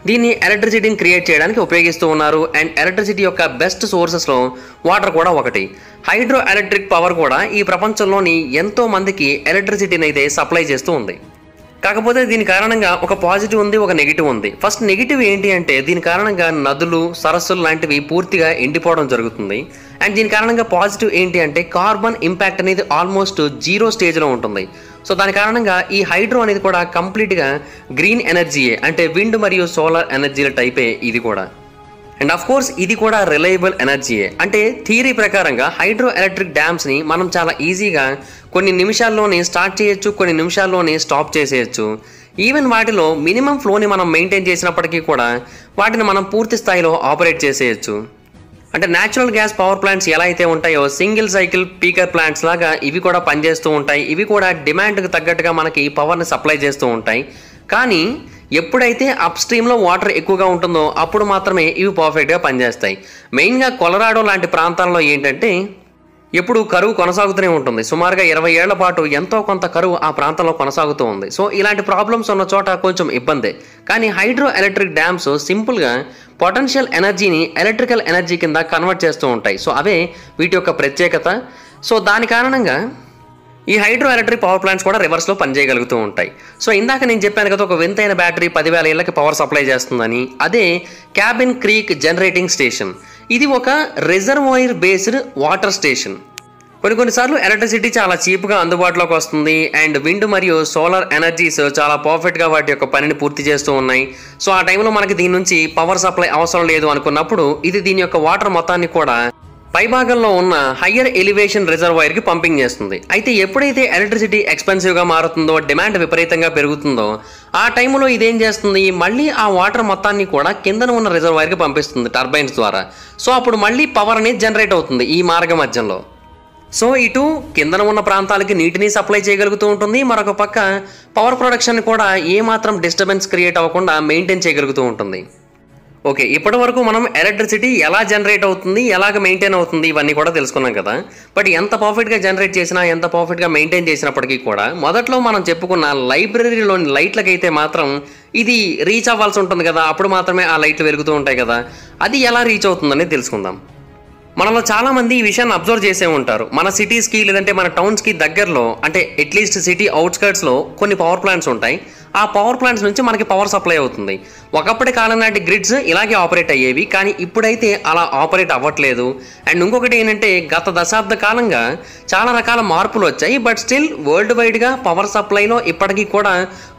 దీన్ని ఎలక్ట్రిసిటీని క్రియేట్ చేయడానికి ఉపయోగిస్తూ ఉన్నారు. అండ్ ఎలక్ట్రిసిటీ యొక్క బెస్ట్ సోర్సెస్లో వాటర్ కూడా ఒకటి. హైడ్రో ఎలక్ట్రిక్ పవర్ కూడా ఈ ప్రపంచంలోని ఎంతో మందికి ఎలక్ట్రిసిటీని అయితే సప్లై చేస్తూ ఉంది. కాకపోతే దీని కారణంగా ఒక పాజిటివ్ ఉంది, ఒక నెగిటివ్ ఉంది. ఫస్ట్ నెగిటివ్ ఏంటి అంటే దీని కారణంగా నదులు, సరస్సులు లాంటివి పూర్తిగా ఎండిపోవడం జరుగుతుంది. అండ్ దీని కారణంగా పాజిటివ్ ఏంటి అంటే కార్బన్ ఇంపాక్ట్ అనేది ఆల్మోస్ట్ 0 స్టేజ్లో ఉంటుంది. సో దాని కారణంగా ఈ హైడ్రో అనేది కూడా కంప్లీట్గా గ్రీన్ ఎనర్జీయే, అంటే విండ్ మరియు సోలార్ ఎనర్జీల టైపే ఇది కూడా. అండ్ ఆఫ్ కోర్స్ ఇది కూడా రిలయబుల్ ఎనర్జీయే. అంటే థియరీ ప్రకారంగా హైడ్రో ఎలక్ట్రిక్ డ్యామ్స్ని మనం చాలా ఈజీగా కొన్ని నిమిషాల్లోనే స్టార్ట్ చేయొచ్చు, కొన్ని నిమిషాల్లోనే స్టాప్ చేసేయచ్చు. ఈవెన్ వాటిలో మినిమం ఫ్లోని మనం మెయింటైన్ చేసినప్పటికీ కూడా వాటిని మనం పూర్తి స్థాయిలో ఆపరేట్ చేసేయచ్చు. అంటే న్యాచురల్ గ్యాస్ పవర్ ప్లాంట్స్ ఎలా అయితే ఉంటాయో సింగిల్ సైకిల్ పీకర్ ప్లాంట్స్ లాగా ఇవి కూడా పనిచేస్తూ ఉంటాయి. ఇవి కూడా డిమాండ్కి తగ్గట్టుగా మనకి పవర్ని సప్లై చేస్తూ ఉంటాయి. కానీ ఎప్పుడైతే అప్ స్ట్రీమ్లో వాటర్ ఎక్కువగా ఉంటుందో అప్పుడు మాత్రమే ఇవి పర్ఫెక్ట్గా పనిచేస్తాయి. మెయిన్గా కొలరాడో లాంటి ప్రాంతాల్లో ఏంటంటే ఎప్పుడు కరువు కొనసాగుతూనే ఉంటుంది. సుమారుగా 20 ఏళ్ల పాటు ఎంతో కొంత కరువు ఆ ప్రాంతంలో కొనసాగుతూ ఉంది. సో ఇలాంటి ప్రాబ్లమ్స్ ఉన్న చోట కొంచెం ఇబ్బందే. కానీ హైడ్రో ఎలక్ట్రిక్ డ్యామ్స్ సింపుల్గా పొటెన్షియల్ ఎనర్జీని ఎలక్ట్రికల్ ఎనర్జీ కింద కన్వర్ట్ చేస్తూ ఉంటాయి. సో అవే వీటి యొక్క ప్రత్యేకత. సో దాని కారణంగా ఈ హైడ్రో ఎలక్ట్రిక్ పవర్ ప్లాంట్స్ కూడా రివర్స్లో పనిచేయగలుగుతూ ఉంటాయి. సో ఇందాక నేను చెప్పాను కదా ఒక వింతైన బ్యాటరీ 10,000 ఇళ్లకి పవర్ సప్లై చేస్తుందని. అదే క్యాబిన్ క్రీక్ జనరేటింగ్ స్టేషన్. ఇది ఒక రిజర్వాయర్ బేస్డ్ వాటర్ స్టేషన్. కొన్నిసార్లు ఎలక్ట్రిసిటీ చాలా చీప్గా అందుబాటులోకి వస్తుంది. అండ్ విండ్ మరియు సోలార్ ఎనర్జీస్ చాలా పర్ఫెక్ట్గా వాటి యొక్క పనిని పూర్తి చేస్తూ ఉన్నాయి. సో ఆ టైంలో మనకి దీని నుంచి పవర్ సప్లై అవసరం లేదు అనుకున్నప్పుడు ఇది దీని యొక్క వాటర్ మొత్తాన్ని కూడా పైభాగంలో ఉన్న హయ్యర్ ఎలివేషన్ రిజర్వాయర్కి పంపింగ్ చేస్తుంది. అయితే ఎప్పుడైతే ఎలక్ట్రిసిటీ ఎక్స్పెన్సివ్గా మారుతుందో, డిమాండ్ విపరీతంగా పెరుగుతుందో ఆ టైంలో ఇదేం చేస్తుంది, మళ్ళీ ఆ వాటర్ మొత్తాన్ని కూడా కిందన ఉన్న రిజర్వాయర్కి పంపిస్తుంది టర్బైన్స్ ద్వారా. సో అప్పుడు మళ్ళీ పవర్ అనేది జనరేట్ అవుతుంది ఈ మార్గ మధ్యంలో. సో ఇటు కిందన ఉన్న ప్రాంతాలకి నీటిని సప్లై చేయగలుగుతూ ఉంటుంది, మరొక పక్క పవర్ ప్రొడక్షన్ కూడా ఏమాత్రం డిస్టర్బెన్స్ క్రియేట్ అవ్వకుండా మెయింటైన్ చేయగలుగుతూ ఉంటుంది. ఓకే, ఇప్పటి వరకు మనం ఎలక్ట్రిసిటీ ఎలా జనరేట్ అవుతుంది, ఎలాగ మెయింటైన్ అవుతుంది ఇవన్నీ కూడా తెలుసుకున్నాం కదా. బట్ ఎంత పర్ఫెక్ట్గా జనరేట్ చేసినా, ఎంత పర్ఫెక్ట్గా మెయింటైన్ చేసినప్పటికీ కూడా మొదట్లో మనం చెప్పుకున్న లైబ్రరీలోని లైట్లకైతే మాత్రం ఇది రీచ్ అవ్వాల్సి ఉంటుంది కదా. అప్పుడు మాత్రమే ఆ లైట్లు వెలుగుతూ ఉంటాయి కదా. అది ఎలా రీచ్ అవుతుందని తెలుసుకుందాం. మనలో చాలామంది ఈ విషయాన్ని అబ్జర్వ్ చేసే ఉంటారు. మన సిటీస్కి లేదంటే మన టౌన్స్కి దగ్గరలో, అంటే అట్లీస్ట్ సిటీ అవుట్స్కర్ట్స్లో కొన్ని పవర్ ప్లాంట్స్ ఉంటాయి. ఆ పవర్ ప్లాంట్స్ నుంచి మనకి పవర్ సప్లై అవుతుంది. ఒకప్పటి కాలం నాటి గ్రిడ్స్ ఇలాగే ఆపరేట్ అయ్యేవి, కానీ ఇప్పుడైతే అలా ఆపరేట్ అవ్వట్లేదు. అండ్ ఇంకొకటి ఏంటంటే గత దశాబ్ద కాలంగా చాలా రకాల మార్పులు వచ్చాయి. బట్ స్టిల్ వరల్డ్ వైడ్గా పవర్ సప్లైలో ఇప్పటికీ కూడా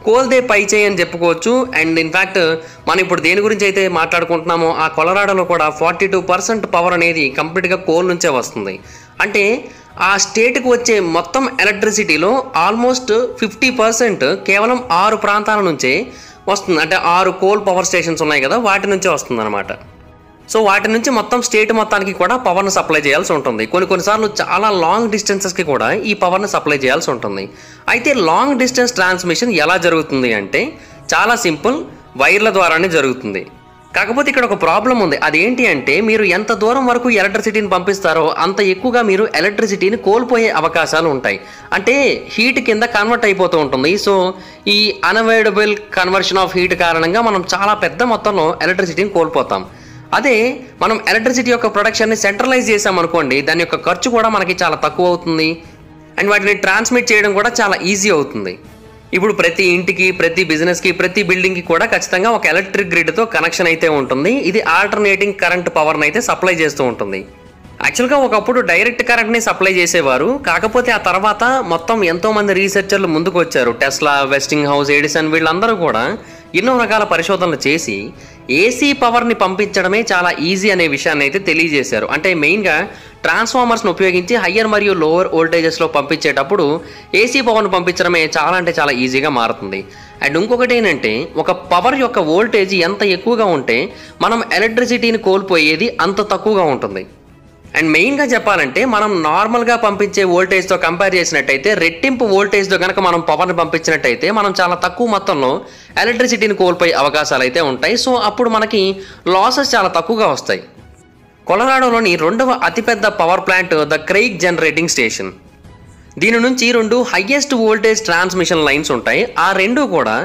కోల్దే పై చేయి అని చెప్పుకోవచ్చు. అండ్ ఇన్ఫ్యాక్ట్ మనం ఇప్పుడు దేని గురించి అయితే మాట్లాడుకుంటున్నామో ఆ కొలరాడోలో కూడా 42% పవర్ అనేది కంప్లీట్గా కోల్ నుంచే వస్తుంది. అంటే ఆ స్టేట్కి వచ్చే మొత్తం ఎలక్ట్రిసిటీలో ఆల్మోస్ట్ 50% కేవలం 6 ప్రాంతాల నుంచే వస్తుంది. అంటే 6 కోల్ పవర్ స్టేషన్స్ ఉన్నాయి కదా, వాటి నుంచే వస్తుంది అనమాట. సో వాటి నుంచి మొత్తం స్టేట్ మొత్తానికి కూడా పవర్ను సప్లై చేయాల్సి ఉంటుంది. కొన్నిసార్లు చాలా లాంగ్ డిస్టెన్సెస్కి కూడా ఈ పవర్ని సప్లై చేయాల్సి ఉంటుంది. అయితే లాంగ్ డిస్టెన్స్ ట్రాన్స్మిషన్ ఎలా జరుగుతుంది అంటే చాలా సింపుల్, వైర్ల ద్వారానే జరుగుతుంది. కాకపోతే ఇక్కడ ఒక ప్రాబ్లం ఉంది. అదేంటి అంటే మీరు ఎంత దూరం వరకు ఎలక్ట్రిసిటీని పంపిస్తారో అంత ఎక్కువగా మీరు ఎలక్ట్రిసిటీని కోల్పోయే అవకాశాలు ఉంటాయి. అంటే హీట్ కింద కన్వర్ట్ అయిపోతూ ఉంటుంది. సో ఈ అన్అవాయిడబుల్ కన్వర్షన్ ఆఫ్ హీట్ కారణంగా మనం చాలా పెద్ద మొత్తంలో ఎలక్ట్రిసిటీని కోల్పోతాం. అదే మనం ఎలక్ట్రిసిటీ యొక్క ప్రొడక్షన్ని సెంట్రలైజ్ చేసామనుకోండి, దాని యొక్క ఖర్చు కూడా మనకి చాలా తక్కువ అవుతుంది. అండ్ వాటిని ట్రాన్స్మిట్ చేయడం కూడా చాలా ఈజీ అవుతుంది. ఇప్పుడు ప్రతి ఇంటికి, ప్రతి బిజినెస్కి, ప్రతి బిల్డింగ్కి కూడా ఖచ్చితంగా ఒక ఎలక్ట్రిక్ గ్రిడ్తో కనెక్షన్ అయితే ఉంటుంది. ఇది ఆల్టర్నేటింగ్ కరెంట్ పవర్ని అయితే సప్లై చేస్తూ ఉంటుంది. యాక్చువల్గా ఒకప్పుడు డైరెక్ట్ కరెంట్ని సప్లై చేసేవారు. కాకపోతే ఆ తర్వాత మొత్తం ఎంతోమంది రీసెర్చర్లు ముందుకు వచ్చారు. టెస్లా, వెస్టింగ్ హౌస్, ఎడిసన్ వీళ్ళందరూ కూడా ఎన్నో రకాల పరిశోధనలు చేసి ఏసీ పవర్ని పంపించడమే చాలా ఈజీ అనే విషయాన్ని అయితే తెలియజేశారు. అంటే మెయిన్గా ట్రాన్స్ఫార్మర్స్ను ఉపయోగించి హయ్యర్ మరియు లోవర్ వోల్టేజెస్లో పంపించేటప్పుడు ఏసీ పవర్ను పంపించడమే చాలా అంటే చాలా ఈజీగా మారుతుంది. అండ్ ఇంకొకటి ఏంటంటే ఒక పవర్ యొక్క వోల్టేజ్ ఎంత ఎక్కువగా ఉంటే మనం ఎలక్ట్రిసిటీని కోల్పోయేది అంత తక్కువగా ఉంటుంది. అండ్ మెయిన్గా చెప్పాలంటే మనం నార్మల్గా పంపించే వోల్టేజ్తో కంపేర్ చేసినట్టయితే రెట్టింపు వోల్టేజ్తో కనుక మనం పవర్ని పంపించినట్టయితే మనం చాలా తక్కువ మొత్తంలో ఎలక్ట్రిసిటీని కోల్పోయే అవకాశాలు అయితే ఉంటాయి. సో అప్పుడు మనకి లాసెస్ చాలా తక్కువగా వస్తాయి. కొలరాడోలోని 2వ అతిపెద్ద power plant the Craig generating station. దీని నుంచి 2 హైయెస్ట్ వోల్టేజ్ ట్రాన్స్మిషన్ లైన్స్ ఉంటాయి. ఆ 2 కూడా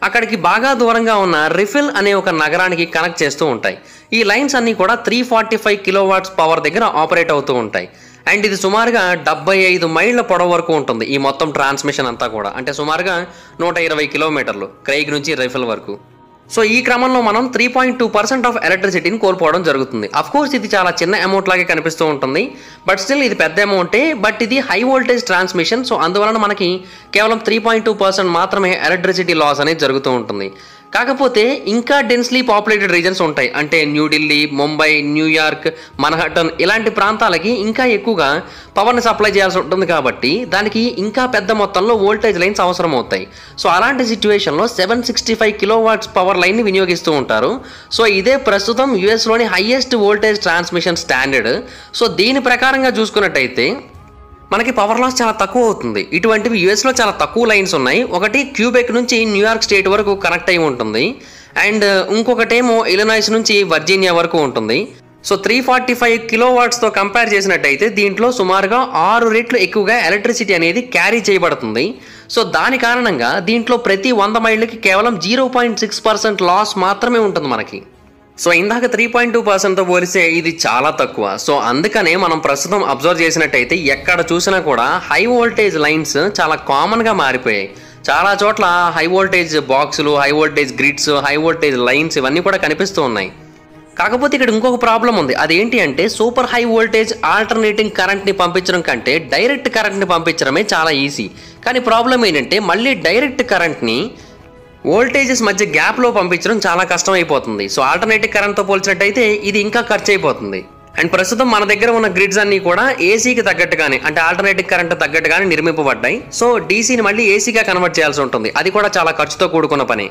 అక్కడికి బాగా దూరంగా ఉన్న రిఫిల్ అనే ఒక నగరానికి కనెక్ట్ చేస్తూ ఉంటాయి. ఈ లైన్స్ అన్నీ కూడా 345 కిలోవాట్స్ పవర్ దగ్గర ఆపరేట్ అవుతూ ఉంటాయి. అండ్ ఇది సుమారుగా 75 మైళ్ళ పొడవు వరకు ఉంటుంది ఈ మొత్తం ట్రాన్స్మిషన్ అంతా కూడా. అంటే సుమారుగా 120 కిలోమీటర్లు క్రెయిగ్ నుంచి రిఫిల్ వరకు. సో ఈ క్రమంలో మనం 3.2% ఆఫ్ ఎలక్ట్రిసిటీని కోల్పోవడం జరుగుతుంది. అఫ్కోర్స్ ఇది చాలా చిన్న అమౌంట్ లాగే కనిపిస్తూ ఉంటుంది, బట్ స్టిల్ ఇది పెద్ద అమౌంటే. బట్ ఇది హై వోల్టేజ్ ట్రాన్స్మిషన్, సో అందువలన మనకి కేవలం 3.2% మాత్రమే ఎలక్ట్రిసిటీ లాస్ అనేది జరుగుతూ ఉంటుంది. కాకపోతే ఇంకా డెన్స్లీ పాపులేటెడ్ రీజన్స్ ఉంటాయి. అంటే న్యూఢిల్లీ, ముంబై, న్యూయార్క్, మన్హట్టన్ ఇలాంటి ప్రాంతాలకి ఇంకా ఎక్కువగా పవర్ని సప్లై చేయాల్సి ఉంటుంది. కాబట్టి దానికి ఇంకా పెద్ద మొత్తంలో వోల్టేజ్ లైన్స్ అవసరం అవుతాయి. సో అలాంటి సిచ్యువేషన్లో 765 కిలోవాట్స్ పవర్ లైన్ని వినియోగిస్తూ ఉంటారు. సో ఇదే ప్రస్తుతం యుఎస్లోని highest voltage transmission standard. So దీని ప్రకారంగా చూసుకున్నట్టయితే మనకి పవర్ లాస్ చాలా తక్కువ అవుతుంది. ఇటువంటివి యూఎస్లో చాలా తక్కువ లైన్స్ ఉన్నాయి. ఒకటి క్యూబెక్ నుంచి న్యూయార్క్ స్టేట్ వరకు కనెక్ట్ అయి ఉంటుంది. అండ్ ఇంకొకటేమో ఇలినాయిస్ నుంచి వర్జీనియా వరకు ఉంటుంది. సో 345 కిలోవాట్స్తో కంపేర్ చేసినట్టయితే దీంట్లో సుమారుగా 6 రెట్లు ఎక్కువగా ఎలక్ట్రిసిటీ అనేది క్యారీ చేయబడుతుంది. సో దాని కారణంగా దీంట్లో ప్రతి 100 మైళ్ళకి కేవలం 0.6% లాస్ మాత్రమే ఉంటుంది మనకి. సో ఇందాక 3.2%తో పోలిస్తే ఇది చాలా తక్కువ. సో అందుకనే మనం ప్రస్తుతం అబ్జర్వ్ చేసినట్టయితే ఎక్కడ చూసినా కూడా హై వోల్టేజ్ లైన్స్ చాలా కామన్గా మారిపోయాయి. చాలా చోట్ల హై వోల్టేజ్ బాక్సులు, high voltage grids, high voltage lines ఇవన్నీ కూడా కనిపిస్తూ ఉన్నాయి. కాకపోతే ఇక్కడ ఇంకొక ప్రాబ్లం ఉంది. అదేంటి అంటే సూపర్ హై వోల్టేజ్ ఆల్టర్నేటింగ్ కరెంట్ని పంపించడం కంటే డైరెక్ట్ కరెంట్ని పంపించడమే చాలా ఈజీ. కానీ ప్రాబ్లం ఏంటంటే మళ్ళీ డైరెక్ట్ కరెంట్ని వోల్టేజెస్ మధ్య గ్యాప్లో పంపించడం చాలా కష్టం అయిపోతుంది. సో ఆల్టర్నేటివ్ కరెంట్తో పోల్చినట్టయితే ఇది ఇంకా ఖర్చు అయిపోతుంది. అండ్ ప్రస్తుతం మన దగ్గర ఉన్న గ్రిడ్స్ అన్నీ కూడా ఏసీకి తగ్గట్టుగానే, అంటే ఆల్టర్నేటివ్ కరెంట్ తగ్గట్టుగానే నిర్మింపబడ్డాయి. సో డీసీని మళ్ళీ ఏసీగా కన్వర్ట్ చేయాల్సి ఉంటుంది. అది కూడా చాలా ఖర్చుతో కూడుకున్న పని.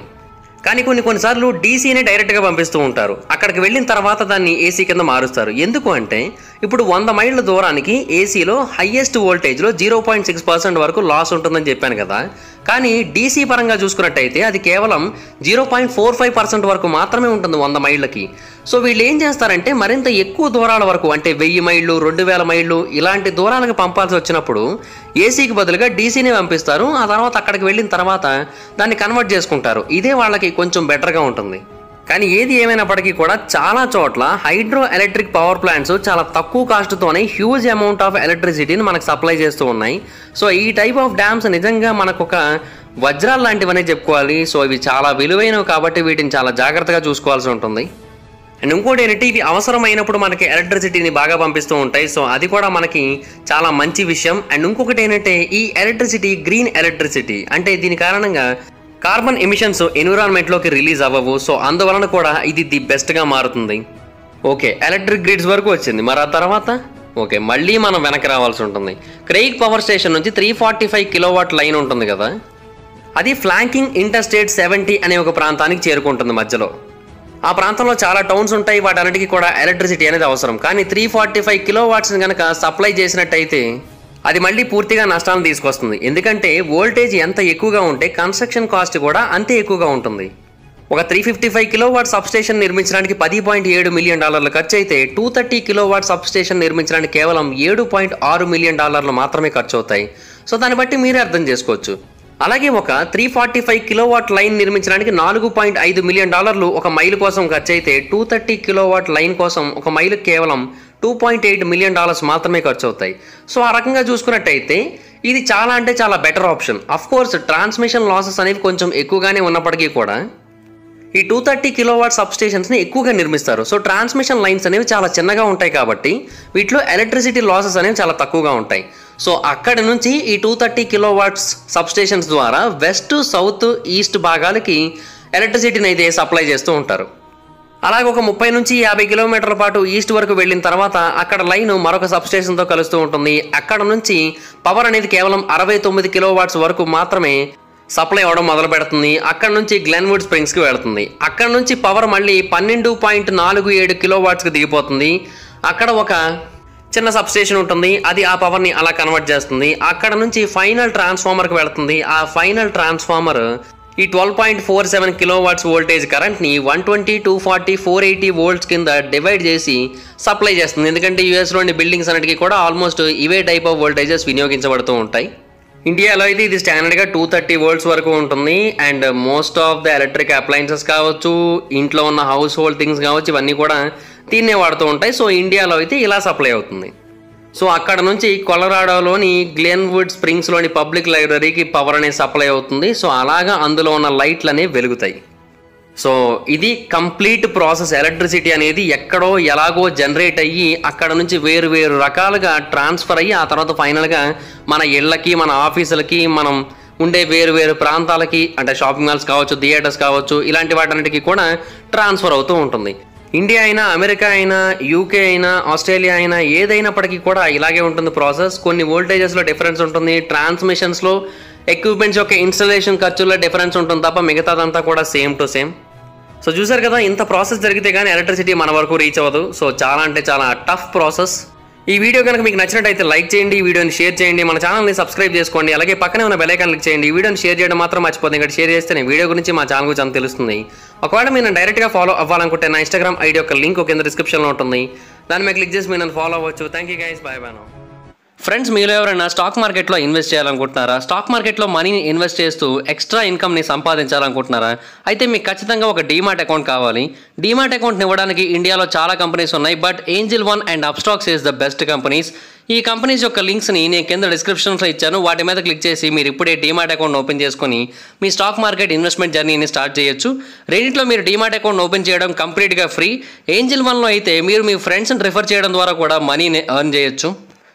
కానీ కొన్నిసార్లు డీసీని డైరెక్ట్గా పంపిస్తూ ఉంటారు. అక్కడికి వెళ్ళిన తర్వాత దాన్ని ఏసీ కింద మారుస్తారు. ఎందుకు అంటే ఇప్పుడు 100 మైళ్ళ దూరానికి ఏసీలో హైయెస్ట్ వోల్టేజ్లో 0.6% వరకు లాస్ ఉంటుందని చెప్పాను కదా. కానీ డీసీ పరంగా చూసుకున్నట్టయితే అది కేవలం 0.45% వరకు మాత్రమే ఉంటుంది 100 మైళ్ళకి. సో వీళ్ళు ఏం చేస్తారంటే మరింత ఎక్కువ దూరాల వరకు, అంటే 1000 మైళ్ళు, 2000 మైళ్ళు ఇలాంటి దూరాలకు పంపాల్సి వచ్చినప్పుడు ఏసీకి బదులుగా డీసీని పంపిస్తారు. ఆ తర్వాత అక్కడికి వెళ్ళిన తర్వాత దాన్ని కన్వర్ట్ చేసుకుంటారు. ఇదే వాళ్ళకి కొంచెం బెటర్గా ఉంటుంది. కానీ ఏది ఏమైనప్పటికీ కూడా చాలా చోట్ల హైడ్రో ఎలక్ట్రిక్ పవర్ ప్లాంట్స్ చాలా తక్కువ కాస్ట్తోనే హ్యూజ్ అమౌంట్ ఆఫ్ ఎలక్ట్రిసిటీని మనకు సప్లై చేస్తూ ఉన్నాయి. సో ఈ టైప్ ఆఫ్ డ్యామ్స్ నిజంగా మనకు ఒక వజ్రాలు లాంటివనే చెప్పుకోవాలి. సో ఇవి చాలా విలువైనవి కాబట్టి వీటిని చాలా జాగ్రత్తగా చూసుకోవాల్సి ఉంటుంది. అండ్ ఇంకోటి ఏంటంటే ఇవి అవసరమైనప్పుడు మనకి ఎలక్ట్రిసిటీని బాగా పంపిస్తూ ఉంటాయి. సో అది కూడా మనకి చాలా మంచి విషయం. అండ్ ఇంకొకటి ఏంటంటే ఈ ఎలక్ట్రిసిటీ గ్రీన్ ఎలక్ట్రిసిటీ, అంటే దీని కారణంగా కార్బన్ ఎమిషన్స్ ఎన్విరాన్మెంట్లోకి రిలీజ్ అవ్వవు. సో అందువలన కూడా ఇది ది బెస్ట్గా మారుతుంది. ఓకే, ఎలక్ట్రిక్ గ్రిడ్స్ వరకు వచ్చింది. మరి ఆ తర్వాత ఓకే మళ్ళీ మనం వెనక్కి రావాల్సి ఉంటుంది. క్రెయిగ్ పవర్ స్టేషన్ నుంచి 345 కిలోవాట్ లైన్ ఉంటుంది కదా, అది ఫ్లాంకింగ్ ఇంటర్స్టేట్ 70 అనే ఒక ప్రాంతానికి చేరుకుంటుంది మధ్యలో. ఆ ప్రాంతంలో చాలా టౌన్స్ ఉంటాయి. వాటన్నిటికీ కూడా ఎలక్ట్రిసిటీ అనేది అవసరం. కానీ 345 కిలోవాట్స్ని కనుక సప్లై చేసినట్టయితే అది మళ్ళీ పూర్తిగా నష్టాలను తీసుకొస్తుంది. ఎందుకంటే వోల్టేజ్ ఎంత ఎక్కువగా ఉంటే కన్స్ట్రక్షన్ కాస్ట్ కూడా అంతే ఎక్కువగా ఉంటుంది. ఒక 355 కిలోవాట్ సబ్స్టేషన్ నిర్మించడానికి $10.7 మిలియన్ ఖర్చు అయితే 230 కిలోవాట్ సబ్స్టేషన్ నిర్మించడానికి కేవలం $7.6 మిలియన్ మాత్రమే ఖర్చు అవుతాయి. సో దాన్ని బట్టి మీరే అర్థం చేసుకోవచ్చు. అలాగే ఒక 345 కిలోవాట్ లైన్ నిర్మించడానికి $4.5 మిలియన్ ఒక మైలు కోసం ఖర్చు అయితే 230 కిలోవాట్ లైన్ కోసం ఒక మైలు కేవలం $2.8 మిలియన్ మాత్రమే ఖర్చు అవుతాయి. సో ఆ రకంగా చూసుకున్నట్టయితే ఇది చాలా అంటే చాలా better option. Of course transmission losses అనేవి కొంచెం ఎక్కువగానే ఉన్నప్పటికీ కూడా ఈ 230 కిలోవాట్ సబ్స్టేషన్స్ని ఎక్కువగా నిర్మిస్తారు. సో ట్రాన్స్మిషన్ లైన్స్ అనేవి చాలా చిన్నగా ఉంటాయి కాబట్టి వీటిలో ఎలక్ట్రిసిటీ లాసెస్ అనేవి చాలా తక్కువగా ఉంటాయి. సో అక్కడి నుంచి ఈ 230 కిలోవాట్స్ సబ్స్టేషన్స్ ద్వారా వెస్ట్, సౌత్, ఈస్ట్ భాగాలకి ఎలక్ట్రిసిటీని అయితే సప్లై చేస్తూ ఉంటారు. అలాగే ఒక 30 నుంచి 50 కిలోమీటర్ల పాటు ఈస్ట్ వరకు వెళ్ళిన తర్వాత అక్కడ లైన్ మరొక సబ్స్టేషన్తో కలుస్తూ ఉంటుంది. అక్కడ నుంచి పవర్ అనేది కేవలం 69 కిలోవాట్స్ వరకు మాత్రమే సప్లై అవ్వడం మొదలు పెడుతుంది. అక్కడ నుంచి గ్లెన్వుడ్ స్ప్రింగ్స్కి వెళుతుంది. అక్కడ నుంచి పవర్ మళ్ళీ 12.47 కిలోవాట్స్కి దిగిపోతుంది. అక్కడ ఒక చిన్న సబ్స్టేషన్ ఉంటుంది, అది ఆ పవర్ని అలా కన్వర్ట్ చేస్తుంది. అక్కడ నుంచి ఫైనల్ ట్రాన్స్ఫార్మర్కి వెళుతుంది. ఆ ఫైనల్ ట్రాన్స్ఫార్మర్ ఈ 12.47 కిలోవాట్స్ వోల్టేజ్ కరెంట్ని 120, 240, 480 వోల్ట్స్ కింద డివైడ్ చేసి సప్లై చేస్తుంది. ఎందుకంటే యూఎస్లోని బిల్డింగ్స్ అన్నిటికీ కూడా ఆల్మోస్ట్ ఇవే టైప్ ఆఫ్ వోల్టేజెస్ వినియోగించబడుతూ ఉంటాయి. ఇండియాలో అయితే ఇది స్టాండర్డ్గా 230 వోల్ట్స్ వరకు ఉంటుంది. And most of the electric appliances కావచ్చు, ఇంట్లో ఉన్న హౌస్ హోల్డ్ థింగ్స్ కావచ్చు, ఇవన్నీ కూడా దీన్నే వాడుతూ ఉంటాయి. సో ఇండియాలో అయితే ఇలా సప్లై అవుతుంది. సో అక్కడ నుంచి కొలరాడోలోని గ్లెన్వుడ్ స్ప్రింగ్స్లోని పబ్లిక్ లైబ్రరీకి పవర్ అనేది సప్లై అవుతుంది. సో అలాగా అందులో ఉన్న లైట్లు అనేవి వెలుగుతాయి. సో ఇది కంప్లీట్ ప్రాసెస్. ఎలక్ట్రిసిటీ అనేది ఎక్కడో ఎలాగో జనరేట్ అయ్యి అక్కడ నుంచి వేరు వేరు రకాలుగా ట్రాన్స్ఫర్ అయ్యి ఆ తర్వాత ఫైనల్గా మన ఇళ్ళకి, మన ఆఫీసులకి, మనం ఉండే వేరు వేరు ప్రాంతాలకి, అంటే షాపింగ్ మాల్స్ కావచ్చు, థియేటర్స్ కావచ్చు, ఇలాంటి వాటన్నిటికీ కూడా ట్రాన్స్ఫర్ అవుతూ ఉంటుంది. ఇండియా అయినా, అమెరికా అయినా, యూకే అయినా, ఆస్ట్రేలియా అయినా, ఏదైనప్పటికీ కూడా ఇలాగే ఉంటుంది ప్రాసెస్. కొన్ని వోల్టేజెస్లో డిఫరెన్స్ ఉంటుంది, ట్రాన్స్మిషన్స్లో, ఎక్విప్మెంట్స్ యొక్క ఇన్స్టలేషన్ ఖర్చుల్లో డిఫరెన్స్ ఉంటుంది తప్ప మిగతాదంతా కూడా సేమ్ టు సేమ్. సో చూసారు కదా, ఇంత ప్రాసెస్ జరిగితే కానీ ఎలక్ట్రిసిటీ మన వరకు రీచ్ అవ్వదు. సో చాలా అంటే చాలా టఫ్ ప్రాసెస్. ఈ వీడియో కనుక మీకు నచ్చినట్టయితే లైక్ చేయండి, ఈ వీడియోని షేర్ చేయండి, మన ఛానల్ని సబ్స్క్రైబ్ చేసుకోండి. అలాగే పక్కనే ఉన్న బెల్ ఐకాన్ క్లిక్ చేయండి. ఈ వీడియోని షేర్ చేయడం మాత్రం మర్చిపోతుంది. ఇక్కడ షేర్ చేస్తేనే వీడియో గురించి మా ఛానల్ గురించి అంత తెలుస్తుంది. ఒకవేళ మీరు నన్ను డైరెక్ట్గా ఫాలో అవ్వాలనుకుంటే నా ఇన్స్టాగ్రామ్ ఐడి యొక్క లింక్ కింద డిస్క్రిప్షన్లో ఉంటుంది. దాని మీద క్లిక్ చేసి మీరు నన్ను ఫాలో అవ్వచ్చు. Thank you guys, bye bye. Friends, మీలో ఎవరైనా స్టాక్ మార్కెట్లో ఇన్వెస్ట్ చేయాలనుకుంటున్నారా? స్టాక్ మార్కెట్లో మనీని ఇన్వెస్ట్ చేస్తూ ఎక్స్ట్రా ఇన్కమ్ని సంపాదించాలనుకుంటున్నారా? అయితే మీకు ఖచ్చితంగా ఒక డీమాట్ అకౌంట్ కావాలి. డీమాట్ అకౌంట్ని ఇవ్వడానికి ఇండియాలో చాలా కంపెనీస్ ఉన్నాయి, but angel one and Upstox is the best companies. ఈ కంపెనీస్ యొక్క లింక్స్ని నేను కింద డిస్క్రిప్షన్లో ఇచ్చాను. వాటి మీద క్లిక్ చేసి మీరు ఇప్పుడే డీమాట్ అకౌంట్ ఓపెన్ చేసుకొని మీ స్టాక్ మార్కెట్ ఇన్వెస్ట్మెంట్ జర్నీని స్టార్ట్ చేయొచ్చు. రెండిట్లో మీరు డీమాట్ అకౌంట్ ఓపెన్ చేయడం కంప్లీట్గా ఫ్రీ. ఏంజిల్ వన్లో అయితే మీరు మీ ఫ్రెండ్స్ని రిఫర్ చేయడం ద్వారా కూడా మనీని ఎర్న్ చేయొచ్చు.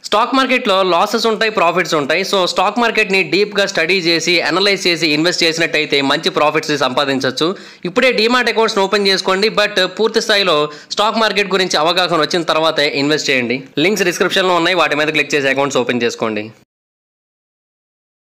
స్టాక్ మార్కెట్లో లాసెస్ ఉంటాయి, ప్రాఫిట్స్ ఉంటాయి. సో స్టాక్ మార్కెట్ని డీప్గా స్టడీ చేసి, అనలైజ్ చేసి ఇన్వెస్ట్ చేసినట్టయితే మంచి ప్రాఫిట్స్ని సంపాదించవచ్చు. ఇప్పుడే డీమాట్ అకౌంట్స్ని ఓపెన్ చేసుకోండి, బట్ పూర్తి స్థాయిలో స్టాక్ మార్కెట్ గురించి అవగాహన వచ్చిన తర్వాతే ఇన్వెస్ట్ చేయండి. లింక్స్ డిస్క్రిప్షన్లో ఉన్నాయి, వాటి మీద క్లిక్ చేసి అకౌంట్స్ ఓపెన్ చేసుకోండి.